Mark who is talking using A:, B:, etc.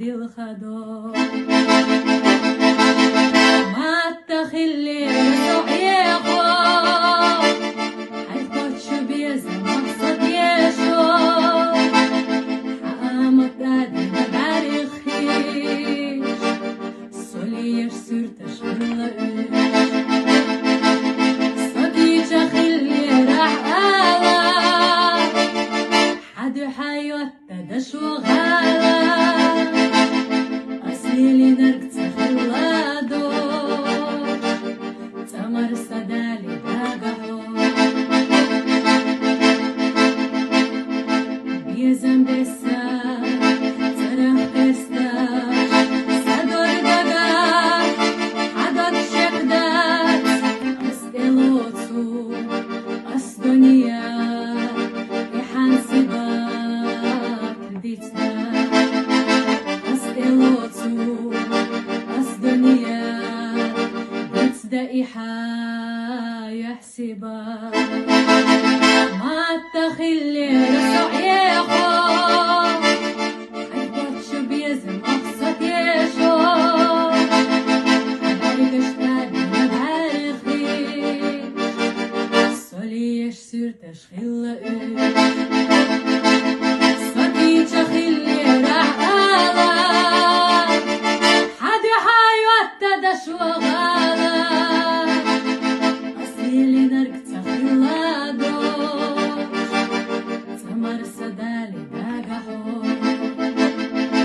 A: دي الخضار ما تخلي رصعيخو حيخوتش بيزا مقصد يشو حقامت دادي بباريخيش سوليش سورتش بالغيش صديقة خلي راح آلا حد حيوت تدش وغالا أصلي نرقت خلادو تمر صدالي داقحو بيزن بسا ترخ بستا صدور دقا حدك شكدات أسئلوتو أسدنيا إحان سباك ديتنا أسئلوتو أسدنيا ديتدا إحا يحسبا ما تخلي رصعيخو حيبطش بيزن أقصد يشو حبارك اشتادي مبارخيش سوليش سورتش خلقش صديقة خلي راح آلا حد حيوت تدش وغالا